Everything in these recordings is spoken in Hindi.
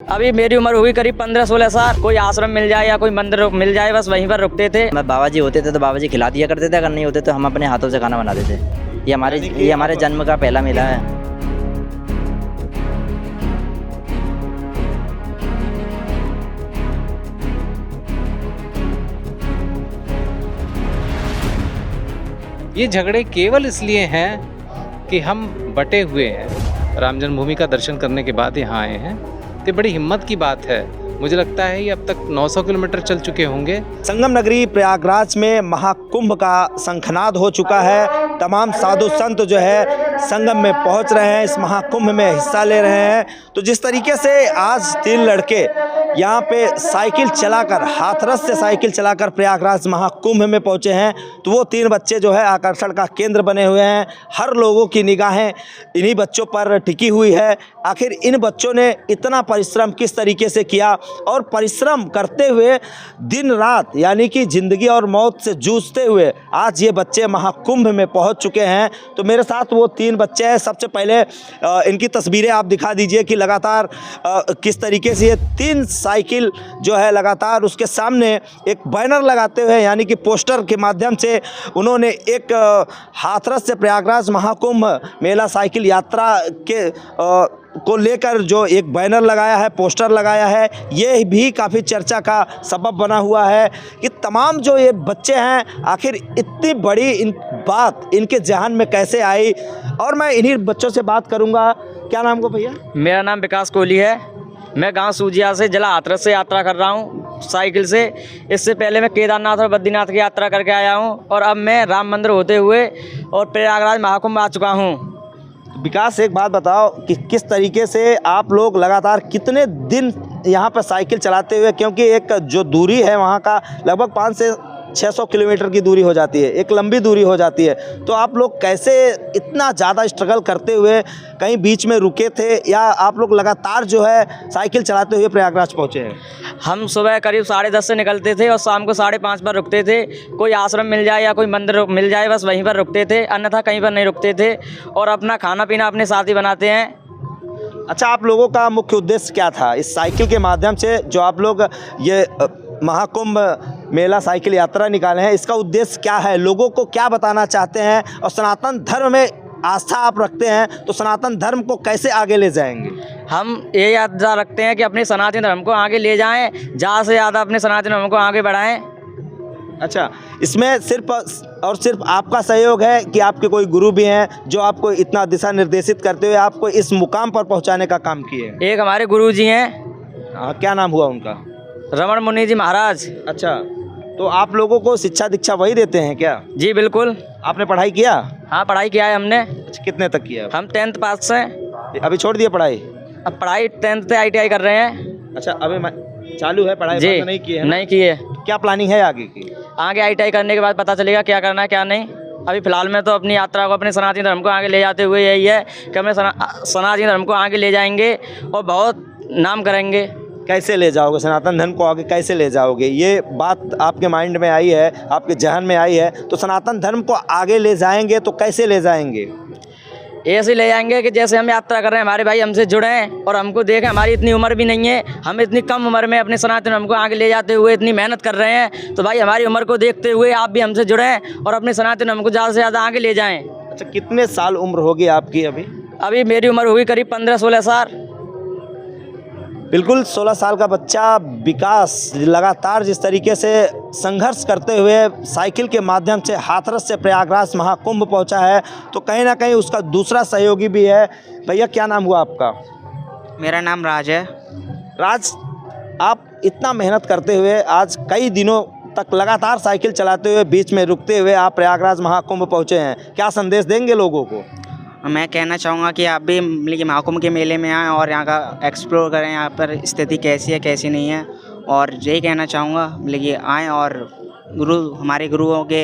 अभी मेरी उम्र होगी करीब 15-16 साल। कोई आश्रम मिल जाए या कोई मंदिर मिल जाए, बस वहीं पर रुकते थे। बाबा जी होते थे तो बाबा जी खिला दिया करते थे, अगर नहीं होते तो हम अपने हाथों से खाना बनाते थे। ये हमारे जन्म का पहला मेला है। ये झगड़े केवल इसलिए हैं कि हम बटे हुए हैं। राम जन्मभूमि का दर्शन करने के बाद यहाँ आए हैं, तो बड़ी हिम्मत की बात है। मुझे लगता है ये अब तक 900 किलोमीटर चल चुके होंगे। संगम नगरी प्रयागराज में महाकुंभ का शंखनाद हो चुका है। तमाम साधु संत जो है संगम में पहुंच रहे हैं, इस महाकुंभ में हिस्सा ले रहे हैं। तो जिस तरीके से आज 3 लड़के यहाँ पे साइकिल चलाकर, हाथरस से साइकिल चलाकर प्रयागराज महाकुंभ में पहुँचे हैं, तो वो 3 बच्चे जो है आकर्षण का केंद्र बने हुए हैं। हर लोगों की निगाहें इन्हीं बच्चों पर टिकी हुई है। आखिर इन बच्चों ने इतना परिश्रम किस तरीके से किया, और परिश्रम करते हुए दिन रात यानी कि ज़िंदगी और मौत से जूझते हुए आज ये बच्चे महाकुंभ में पहुंच चुके हैं। तो मेरे साथ वो 3 बच्चे हैं। सबसे पहले इनकी तस्वीरें आप दिखा दीजिए कि लगातार किस तरीके से ये 3 साइकिल जो है लगातार उसके सामने एक बैनर लगाते हुए यानी कि पोस्टर के माध्यम से उन्होंने एक हाथरस से प्रयागराज महाकुंभ मेला साइकिल यात्रा के को लेकर जो एक बैनर लगाया है, पोस्टर लगाया है, ये भी काफ़ी चर्चा का सबब बना हुआ है कि तमाम जो ये बच्चे हैं आखिर इतनी बड़ी बात इनके जहन में कैसे आई। और मैं इन्हीं बच्चों से बात करूंगा। क्या नाम को भैया? मेरा नाम विकास कोहली है। मैं गांव सूजिया से जिला हाथरस से यात्रा कर रहा हूं साइकिल से। इससे पहले मैं केदारनाथ और बद्रीनाथ की यात्रा करके आया हूं, और अब मैं राम मंदिर होते हुए और प्रयागराज महाकुंभ आ चुका हूं। विकास, एक बात बताओ कि किस तरीके से आप लोग लगातार कितने दिन यहाँ पर साइकिल चलाते हुए, क्योंकि एक जो दूरी है वहाँ का लगभग 500 से 600 किलोमीटर की दूरी हो जाती है, एक लंबी दूरी हो जाती है, तो आप लोग कैसे इतना ज़्यादा स्ट्रगल करते हुए कहीं बीच में रुके थे, या आप लोग लगातार जो है साइकिल चलाते हुए प्रयागराज पहुँचे हैं? हम सुबह करीब 10:30 से निकलते थे और शाम को 5:30 पर रुकते थे। कोई आश्रम मिल जाए या कोई मंदिर मिल जाए, बस वहीं पर रुकते थे, अन्यथा कहीं पर नहीं रुकते थे। और अपना खाना पीना अपने साथ ही बनाते हैं। अच्छा, आप लोगों का मुख्य उद्देश्य क्या था इस साइकिल के माध्यम से जो आप लोग ये महाकुंभ मेला साइकिल यात्रा निकाले हैं? इसका उद्देश्य क्या है, लोगों को क्या बताना चाहते हैं, और सनातन धर्म में आस्था आप रखते हैं तो सनातन धर्म को कैसे आगे ले जाएंगे? हम ये यात्रा रखते हैं कि अपने सनातन धर्म को आगे ले जाएं, ज़्यादा से ज़्यादा अपने सनातन धर्म को आगे बढ़ाएं। अच्छा, इसमें सिर्फ और सिर्फ आपका सहयोग है कि आपके कोई गुरु भी हैं जो आपको इतना दिशा निर्देशित करते हुए आपको इस मुकाम पर पहुंचाने का काम किए? एक हमारे गुरु जी हैं। क्या नाम हुआ उनका? रमण मुनि जी महाराज। अच्छा, तो आप लोगों को शिक्षा दीक्षा वही देते हैं क्या? जी बिल्कुल। आपने पढ़ाई किया? हाँ, पढ़ाई किया है हमने। अच्छा, कितने तक किया? हम 10th पास से। अभी छोड़ दिया पढ़ाई? अब पढ़ाई 10th से ITI कर रहे हैं। अच्छा, अभी चालू है पढ़ाई? जी, नहीं किए? नहीं किए। क्या प्लानिंग है आगे की? आगे ITI करने के बाद पता चलेगा क्या करना है क्या नहीं। अभी फ़िलहाल में तो अपनी यात्रा को, अपने सनातन धर्म को आगे ले जाते हुए यही है कि अपने सनातन धर्म को आगे ले जाएंगे और बहुत नाम करेंगे। कैसे ले जाओगे सनातन धर्म को आगे, कैसे ले जाओगे? ये बात आपके माइंड में आई है, आपके जहन में आई है, तो सनातन धर्म को आगे ले जाएंगे तो कैसे ले जाएंगे? ऐसे ले जाएंगे कि जैसे हम यात्रा कर रहे हैं, हमारे भाई हमसे जुड़ें और हमको देखें। हमारी इतनी उम्र भी नहीं है, हम इतनी कम उम्र में अपने सनातन धर्म को आगे ले जाते हुए इतनी मेहनत कर रहे हैं, तो भाई हमारी उम्र को देखते हुए आप भी हमसे जुड़ें और अपने सनातन धर्म को ज़्यादा से ज़्यादा आगे ले जाएँ। अच्छा, कितने साल उम्र होगी आपकी अभी? अभी मेरी उम्र होगी करीब 15-16 साल। बिल्कुल 16 साल का बच्चा विकास लगातार जिस तरीके से संघर्ष करते हुए साइकिल के माध्यम से हाथरस से प्रयागराज महाकुंभ पहुंचा है, तो कहीं ना कहीं उसका दूसरा सहयोगी भी है। भैया, क्या नाम हुआ आपका? मेरा नाम राज है। राज, आप इतना मेहनत करते हुए आज कई दिनों तक लगातार साइकिल चलाते हुए बीच में रुकते हुए आप प्रयागराज महाकुंभ पहुंचे हैं, क्या संदेश देंगे लोगों को? मैं कहना चाहूँगा कि आप भी मतलब महाकुंभ के मेले में आएँ और यहाँ का एक्सप्लोर करें, यहाँ पर स्थिति कैसी है कैसी नहीं है, और यही कहना चाहूँगा मतलब आएँ और हमारे गुरुओं के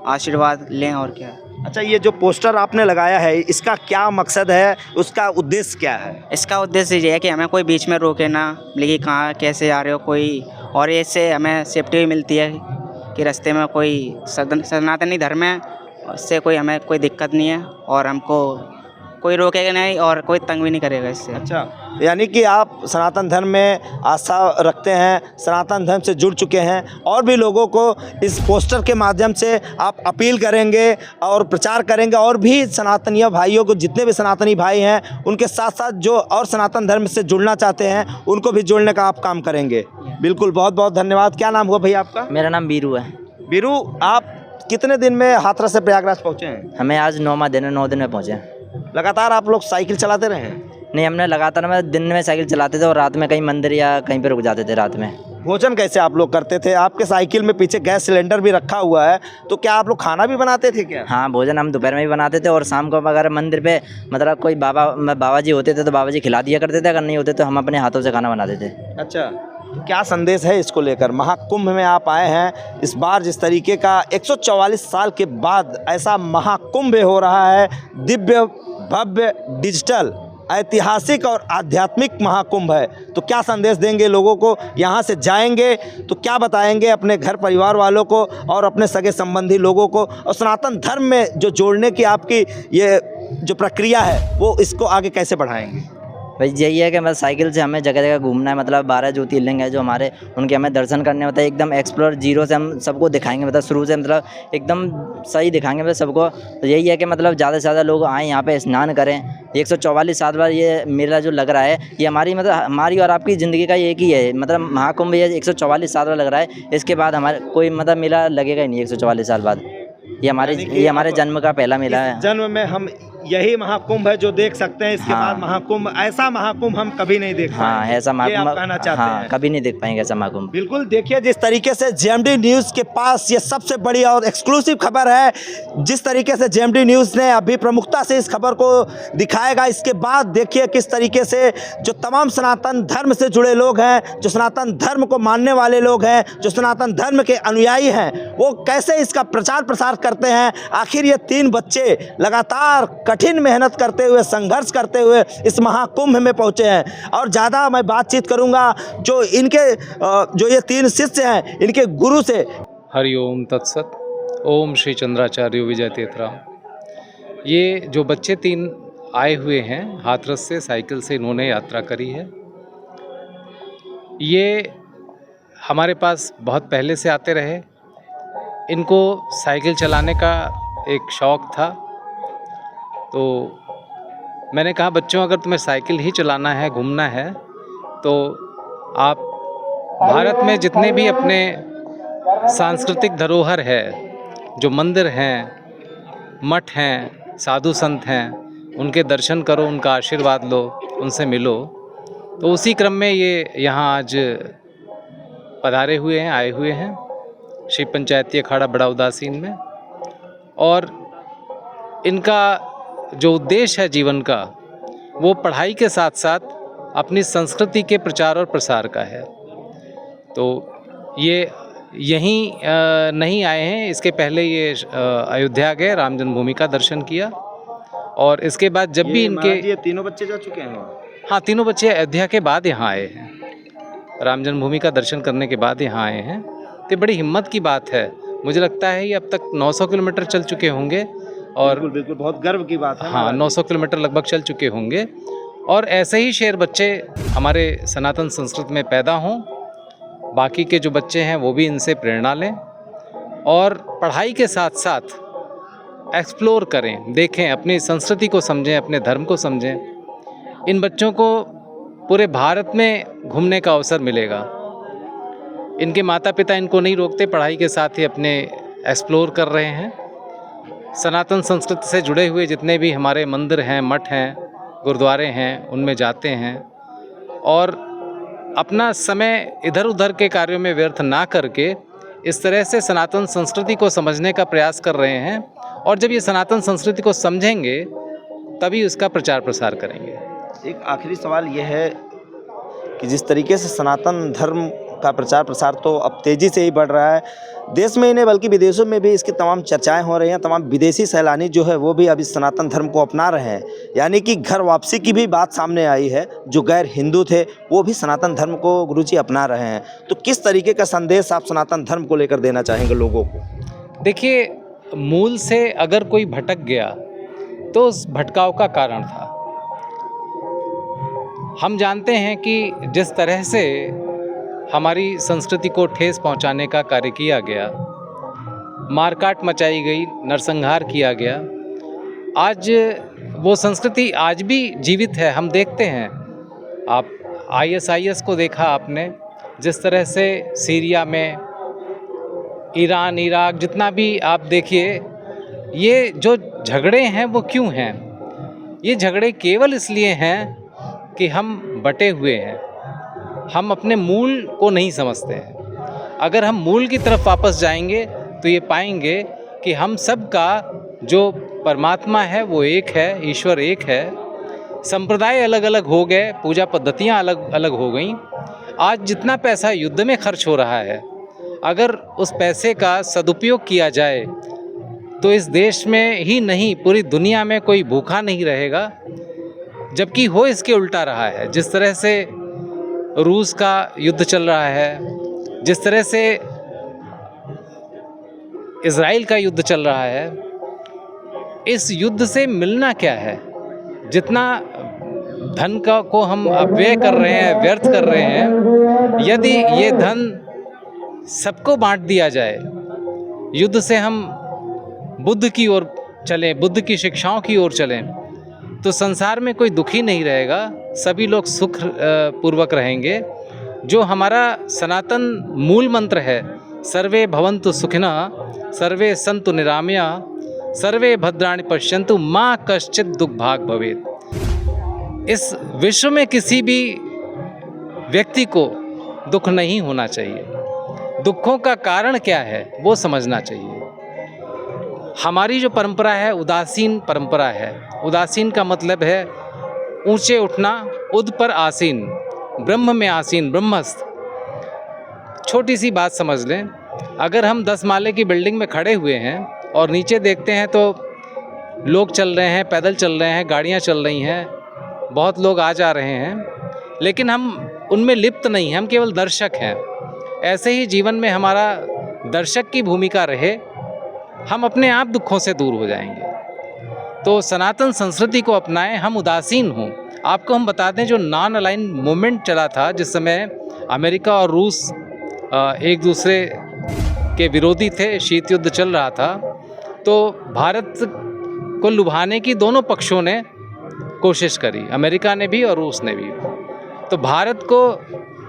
आशीर्वाद लें, और क्या। अच्छा, ये जो पोस्टर आपने लगाया है इसका क्या मकसद है, उसका उद्देश्य क्या है? इसका उद्देश्य ये है कि हमें कोई बीच में रोके ना, मतलब कहाँ कैसे जा रहे हो कोई, और इससे हमें सेफ्टी भी मिलती है कि रास्ते में कोई सनातनी धर्म है, उससे कोई हमें कोई दिक्कत नहीं है, और हमको कोई रोकेगा नहीं और कोई तंग भी नहीं करेगा इससे। अच्छा, यानी कि आप सनातन धर्म में आस्था रखते हैं, सनातन धर्म से जुड़ चुके हैं और भी लोगों को इस पोस्टर के माध्यम से आप अपील करेंगे और प्रचार करेंगे और भी सनातनीय भाइयों को, जितने भी सनातनी भाई हैं उनके साथ साथ जो और सनातन धर्म से जुड़ना चाहते हैं उनको भी जोड़ने का आप काम करेंगे। बिल्कुल, बहुत बहुत धन्यवाद। क्या नाम हुआ भैया आपका? मेरा नाम बीरू है। बीरू, आप कितने दिन में हाथरस से प्रयागराज पहुँचे हैं? हमें आज 9 दिन में पहुँचे। लगातार आप लोग साइकिल चलाते रहे हैं? नहीं, हमने लगातार में दिन में साइकिल चलाते थे और रात में कहीं मंदिर या कहीं पे रुक जाते थे रात में। भोजन कैसे आप लोग करते थे? आपके साइकिल में पीछे गैस सिलेंडर भी रखा हुआ है, तो क्या आप लोग खाना भी बनाते थे क्या? हाँ, भोजन हम दोपहर में भी बनाते थे और शाम को अगर मंदिर पे मतलब कोई बाबा जी होते थे तो बाबा जी खिला दिया करते थे, अगर नहीं होते तो हम अपने हाथों से खाना बनाते थे। अच्छा, तो क्या संदेश है इसको लेकर? महाकुंभ में आप आए हैं, इस बार जिस तरीके का 144 साल के बाद ऐसा महाकुंभ हो रहा है, दिव्य भव्य डिजिटल ऐतिहासिक और आध्यात्मिक महाकुंभ है, तो क्या संदेश देंगे लोगों को? यहाँ से जाएंगे तो क्या बताएंगे अपने घर परिवार वालों को और अपने सगे संबंधी लोगों को, और सनातन धर्म में जो जोड़ने की आपकी ये जो प्रक्रिया है वो इसको आगे कैसे बढ़ाएंगे? भाई यही है कि बस साइकिल से हमें जगह जगह घूमना है, मतलब 12 ज्योतिर्लिंग है जो हमारे, उनके हमें दर्शन करने होता है। एकदम एक्सप्लोर जीरो से हम सबको दिखाएंगे, मतलब शुरू से मतलब एकदम सही दिखाएंगे मतलब सबको। तो यही है कि मतलब ज़्यादा से ज़्यादा लोग आएँ यहाँ पे स्नान करें। 144 साल बाद ये मेला जो लग रहा है, ये हमारी मतलब हमारी और आपकी ज़िंदगी का एक ही है, मतलब महाकुंभ ये 144 साल बाद लग रहा है। इसके बाद हमारे कोई मतलब मेला लगेगा ही नहीं 144 साल बाद। ये हमारे जन्म का पहला मेला है। जन्म में हम यही महाकुंभ है जो देख सकते हैं, इसके बाद महाकुंभ, ऐसा महाकुंभ हम कभी नहीं देख पाएंगे। हाँ, ऐसा महाकुंभ कहना चाहते हैं। कभी नहीं देख पाएंगे ऐसा महाकुंभ। बिल्कुल, देखिए जिस तरीके से जेएमडी न्यूज़ के पास ये सबसे बड़ी और एक्सक्लूसिव खबर है, जिस तरीके से जेएमडी न्यूज़ ने अभी प्रमुखता से इस खबर को दिखाएगा, इसके बाद देखिए किस तरीके से जो तमाम सनातन धर्म से जुड़े लोग हैं, जो सनातन धर्म को मानने वाले लोग हैं, जो सनातन धर्म के अनुयायी हैं, वो कैसे इसका प्रचार प्रसार करते हैं। आखिर ये 3 बच्चे लगातार कठिन मेहनत करते हुए, संघर्ष करते हुए इस महाकुंभ में पहुंचे हैं। और ज़्यादा मैं बातचीत करूंगा जो इनके जो ये 3 शिष्य हैं, इनके गुरु से। हरि ओम तत्सत। ओम श्री चंद्राचार्य विजय तीर्थराम। ये जो बच्चे 3 आए हुए हैं हाथरस से, साइकिल से इन्होंने यात्रा करी है। ये हमारे पास बहुत पहले से आते रहे। इनको साइकिल चलाने का एक शौक़ था, तो मैंने कहा बच्चों अगर तुम्हें साइकिल ही चलाना है, घूमना है, तो आप भारत में जितने भी अपने सांस्कृतिक धरोहर है, जो मंदिर हैं, मठ हैं, साधु संत हैं, उनके दर्शन करो, उनका आशीर्वाद लो, उनसे मिलो। तो उसी क्रम में ये यहाँ आज पधारे हुए हैं, आए हुए हैं शिव पंचायती अखाड़ा बड़ा उदासीन में। और इनका जो उद्देश्य है जीवन का, वो पढ़ाई के साथ साथ अपनी संस्कृति के प्रचार और प्रसार का है। तो ये यहीं नहीं आए हैं, इसके पहले ये अयोध्या गए, राम जन्मभूमि का दर्शन किया। और इसके बाद जब भी ये तीनों बच्चे जा चुके हैं? हाँ, तीनों बच्चे अयोध्या के बाद यहाँ आए हैं, राम जन्मभूमि का दर्शन करने के बाद यहाँ आए हैं। तो बड़ी हिम्मत की बात है। मुझे लगता है ये अब तक 900 किलोमीटर चल चुके होंगे। और बिल्कुल बिल्कुल, बहुत गर्व की बात है। हाँ, 900 किलोमीटर लगभग चल चुके होंगे। और ऐसे ही शेर बच्चे हमारे सनातन संस्कृति में पैदा हों, बाकी के जो बच्चे हैं वो भी इनसे प्रेरणा लें और पढ़ाई के साथ साथ एक्सप्लोर करें, देखें, अपनी संस्कृति को समझें, अपने धर्म को समझें। इन बच्चों को पूरे भारत में घूमने का अवसर मिलेगा। इनके माता पिता इनको नहीं रोकते, पढ़ाई के साथ ही अपने एक्सप्लोर कर रहे हैं। सनातन संस्कृति से जुड़े हुए जितने भी हमारे मंदिर हैं, मठ हैं, गुरुद्वारे हैं, उनमें जाते हैं और अपना समय इधर उधर के कार्यों में व्यर्थ ना करके इस तरह से सनातन संस्कृति को समझने का प्रयास कर रहे हैं। और जब ये सनातन संस्कृति को समझेंगे तभी उसका प्रचार प्रसार करेंगे। एक आखिरी सवाल ये है कि जिस तरीके से सनातन धर्म का प्रचार प्रसार तो अब तेज़ी से ही बढ़ रहा है, देश में ही नहीं बल्कि विदेशों में भी इसकी तमाम चर्चाएं हो रही हैं। तमाम विदेशी सैलानी जो है वो भी अब इस सनातन धर्म को अपना रहे हैं, यानी कि घर वापसी की भी बात सामने आई है। जो गैर हिंदू थे वो भी सनातन धर्म को गुरुजी अपना रहे हैं। तो किस तरीके का संदेश आप सनातन धर्म को लेकर देना चाहेंगे लोगों को? देखिए, मूल से अगर कोई भटक गया तो उस भटकाव का कारण था। हम जानते हैं कि जिस तरह से हमारी संस्कृति को ठेस पहुंचाने का कार्य किया गया, मारकाट मचाई गई, नरसंहार किया गया, आज वो संस्कृति आज भी जीवित है। हम देखते हैं, आप ISIS को देखा आपने, जिस तरह से सीरिया में, ईरान, इराक, जितना भी आप देखिए, ये जो झगड़े हैं वो क्यों हैं? ये झगड़े केवल इसलिए हैं कि हम बटे हुए हैं, हम अपने मूल को नहीं समझते हैं। अगर हम मूल की तरफ वापस जाएंगे तो ये पाएंगे कि हम सब का जो परमात्मा है वो एक है, ईश्वर एक है। संप्रदाय अलग अलग हो गए, पूजा पद्धतियाँ अलग अलग हो गईं। आज जितना पैसा युद्ध में खर्च हो रहा है, अगर उस पैसे का सदुपयोग किया जाए तो इस देश में ही नहीं, पूरी दुनिया में कोई भूखा नहीं रहेगा। जबकि हो इसके उल्टा रहा है। जिस तरह से रूस का युद्ध चल रहा है, जिस तरह से इज़राइल का युद्ध चल रहा है, इस युद्ध से मिलना क्या है? जितना धन का को हम अपव्यय कर रहे हैं, व्यर्थ कर रहे हैं, यदि ये धन सबको बांट दिया जाए, युद्ध से हम बुद्ध की ओर चलें, बुद्ध की शिक्षाओं की ओर चलें, तो संसार में कोई दुखी नहीं रहेगा, सभी लोग सुख पूर्वक रहेंगे। जो हमारा सनातन मूल मंत्र है, सर्वे भवन्तु सुखिनः, सर्वे सन्तु निरामया, सर्वे भद्राणि पश्यन्तु, माँ कश्चित् दुर्भाग् भवेत्। इस विश्व में किसी भी व्यक्ति को दुख नहीं होना चाहिए। दुखों का कारण क्या है वो समझना चाहिए। हमारी जो परंपरा है उदासीन परंपरा है। उदासीन का मतलब है ऊंचे उठना, उद पर आसीन, ब्रह्म में आसीन, ब्रह्मस्थ। छोटी सी बात समझ लें, अगर हम 10 माले की बिल्डिंग में खड़े हुए हैं और नीचे देखते हैं तो लोग चल रहे हैं, पैदल चल रहे हैं, गाड़ियां चल रही हैं, बहुत लोग आ जा रहे हैं, लेकिन हम उनमें लिप्त नहीं हैं, हम केवल दर्शक हैं। ऐसे ही जीवन में हमारा दर्शक की भूमिका रहे, हम अपने आप दुखों से दूर हो जाएंगे। तो सनातन संस्कृति को अपनाएं, हम उदासीन हों। आपको हम बता दें, जो नॉन अलाइन मूवमेंट चला था, जिस समय अमेरिका और रूस एक दूसरे के विरोधी थे, शीत युद्ध चल रहा था, तो भारत को लुभाने की दोनों पक्षों ने कोशिश करी, अमेरिका ने भी और रूस ने भी। तो भारत को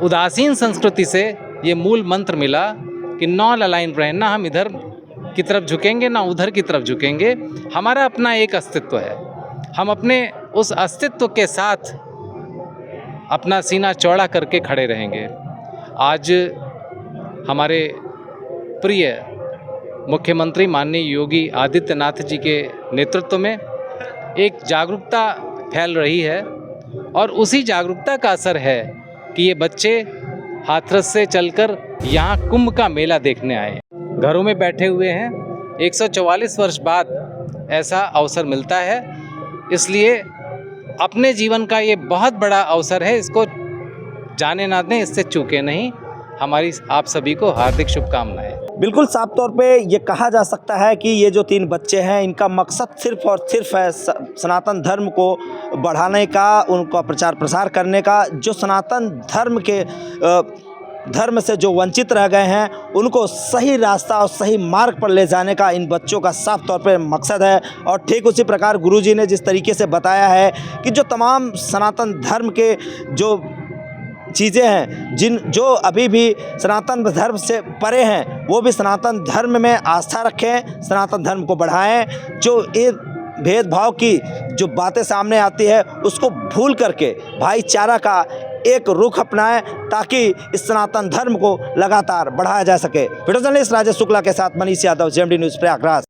उदासीन संस्कृति से ये मूल मंत्र मिला कि नॉन अलाइन रहना, हम इधर की तरफ झुकेंगे ना उधर की तरफ झुकेंगे। हमारा अपना एक अस्तित्व है, हम अपने उस अस्तित्व के साथ अपना सीना चौड़ा करके खड़े रहेंगे। आज हमारे प्रिय मुख्यमंत्री माननीय योगी आदित्यनाथ जी के नेतृत्व में एक जागरूकता फैल रही है, और उसी जागरूकता का असर है कि ये बच्चे हाथरस से चलकर यहाँ कुंभ का मेला देखने आए। घरों में बैठे हुए हैं, 144 वर्ष बाद ऐसा अवसर मिलता है, इसलिए अपने जीवन का ये बहुत बड़ा अवसर है, इसको जाने ना दें, इससे चूके नहीं। हमारी आप सभी को हार्दिक शुभकामनाएं। बिल्कुल साफ तौर पे ये कहा जा सकता है कि ये जो 3 बच्चे हैं, इनका मकसद सिर्फ और सिर्फ है सनातन धर्म को बढ़ाने का, उनका प्रचार प्रसार करने का। जो सनातन धर्म के धर्म से जो वंचित रह गए हैं, उनको सही रास्ता और सही मार्ग पर ले जाने का इन बच्चों का साफ तौर पे मकसद है। और ठीक उसी प्रकार गुरुजी ने जिस तरीके से बताया है कि जो तमाम सनातन धर्म के जो चीज़ें हैं, जो अभी भी सनातन धर्म से परे हैं, वो भी सनातन धर्म में आस्था रखें, सनातन धर्म को बढ़ाएं। जो ये भेदभाव की जो बातें सामने आती है, उसको भूल करके भाईचारा का एक रुख अपनाएं, ताकि इस सनातन धर्म को लगातार बढ़ाया जा सके। वीडियो जर्नलिस्ट राजेश शुक्ला के साथ मनीष यादव, JMD न्यूज़, प्रयागराज।